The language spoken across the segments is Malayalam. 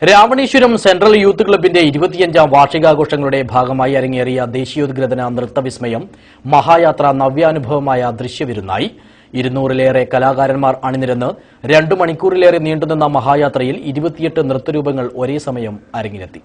രാവണീശ്വരം സെൻട്രൽ യൂത്ത് ക്ലബിന്റെ 25ാം വാർഷികാഘോഷങ്ങളുടെ ഭാഗമായി അരങ്ങേറിയ ദേശീയോദ്ഗ്രഥന നൃത്തവിസ്മയം മഹായാത്ര നവ്യാനുഭവമായ ദൃശ്യവിരുന്നായി 200-ലേറെ കലാകാരന്മാർ അണിനിരന്ന് 2 മണിക്കൂറിലേറെ നീണ്ടുനിന്ന മഹായാത്രയിൽ 28 നൃത്തരൂപങ്ങൾ ഒരേ സമയം അരങ്ങിലെത്തി.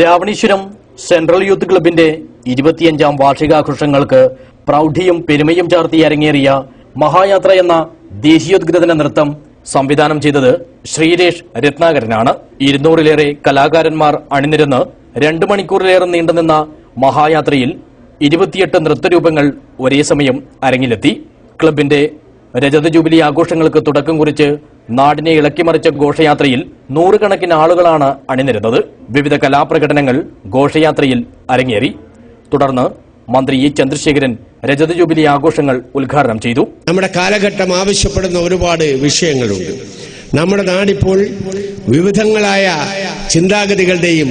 രാവണീശ്വരം സെൻട്രൽ യൂത്ത് ക്ലബിന്റെ 25ാം വാർഷികാഘോഷങ്ങൾക്ക് പ്രൗഢിയും പെരുമയും ചാർത്തി അരങ്ങേറിയ മഹായാത്ര എന്ന ദേശീയോദ്ഗ്രഥന നൃത്തം സംവിധാനം ചെയ്തത് ശ്രീരേഷ് രത്നാകരനാണ്. 200-ലേറെ കലാകാരന്മാർ അണിനിരന്ന് 2 മണിക്കൂറിലേറെ നീണ്ടുനിന്ന മഹായാത്രയിൽ 28 നൃത്തരൂപങ്ങൾ ഒരേ സമയം അരങ്ങിലെത്തി. ക്ലബിന്റെ രജത ജൂബിലി ആഘോഷങ്ങൾക്ക് തുടക്കം കുറിച്ച് നാടിനെ ഇളക്കിമറിച്ച ഘോഷയാത്രയിൽ 100 കണക്കിന് ആളുകളാണ് അണിനിരുന്നത്. വിവിധ കലാപ്രകടനങ്ങൾ ഘോഷയാത്രയിൽ അരങ്ങേറി. തുടർന്ന് മന്ത്രി ഇ ചന്ദ്രശേഖരൻ രജത ജൂബിലി ആഘോഷങ്ങൾ ഉദ്ഘാടനം ചെയ്തു. നമ്മുടെ കാലഘട്ടം ആവശ്യപ്പെടുന്ന ഒരുപാട് വിഷയങ്ങളുണ്ട്. നമ്മുടെ നാടിപ്പോൾ വിവിധങ്ങളായ ചിന്താഗതികളുടെയും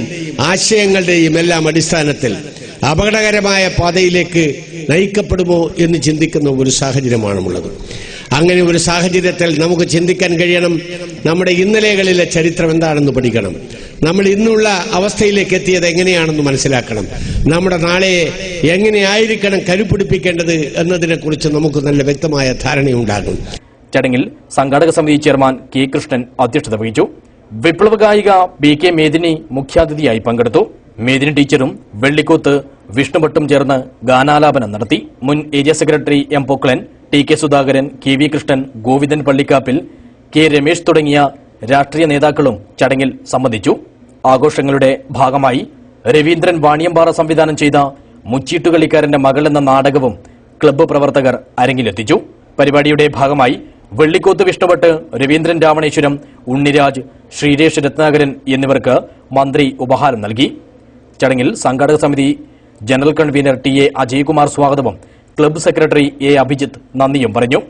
ആശയങ്ങളുടെയും എല്ലാം അടിസ്ഥാനത്തിൽ അപകടകരമായ പാതയിലേക്ക് നയിക്കപ്പെടുമോ എന്ന് ചിന്തിക്കുന്ന ഒരു സാഹചര്യമാണുള്ളത്. അങ്ങനെ ഒരു സാഹചര്യത്തിൽ നമുക്ക് ചിന്തിക്കാൻ കഴിയണം, നമ്മുടെ ഇന്നലെകളിലെ ചരിത്രം എന്താണെന്ന് പഠിക്കണം, നമ്മൾ ഇന്നുള്ള അവസ്ഥയിലേക്ക് എത്തിയത് എങ്ങനെയാണെന്ന് മനസ്സിലാക്കണം, നമ്മുടെ നാളെയെ എങ്ങനെയായിരിക്കണം കരുപിടിപ്പിക്കേണ്ടത് എന്നതിനെക്കുറിച്ച് നമുക്ക് നല്ല വ്യക്തമായ ധാരണയുണ്ടാകും. ചടങ്ങിൽ സംഘാടക സമിതി ചെയർമാൻ കെ കൃഷ്ണൻ അധ്യക്ഷത വഹിച്ചു. വിപ്ലവ ഗായിക ബി കെ മേദിനി മുഖ്യാതിഥിയായി പങ്കെടുത്തു. മേദിനി ടീച്ചറും വെള്ളിക്കോത്ത് വിഷ്ണുഭട്ടും ചേർന്ന് ഗാനാലാപനം നടത്തി. മുൻ area secretary M Poklan, T K Sudhakaran, K V Krishnan, Govindan Pallikkappil, K Ramesh തുടങ്ങിയ രാഷ്ട്രീയ നേതാക്കളും ചടങ്ങിൽ സംബന്ധിച്ചു. ആഘോഷങ്ങളുടെ ഭാഗമായി രവീന്ദ്രൻ വാണിയമ്പാറ സംവിധാനം ചെയ്ത മുച്ചീട്ടുകളിക്കാരന്റെ മകൾ എന്ന നാടകവും ക്ലബ്ബ് പ്രവർത്തകർ അരങ്ങിലെത്തിച്ചു. പരിപാടിയുടെ ഭാഗമായി വെള്ളിക്കോത്ത് വിഷ്ണുഭട്ട്, രവീന്ദ്രൻ രാവണേശ്വരം, ഉണ്ണിരാജ്, ശ്രീരേഷ് രത്നാകരൻ എന്നിവർക്ക് മന്ത്രി ഉപഹാരം നൽകി. ചടങ്ങിൽ സംഘാടക സമിതി general convener T A Ajaykumar സ്വാഗതവും ക്ലബ്ബ് സെക്രട്ടറി എ അഭിജിത്ത് നന്ദിയും പറഞ്ഞു.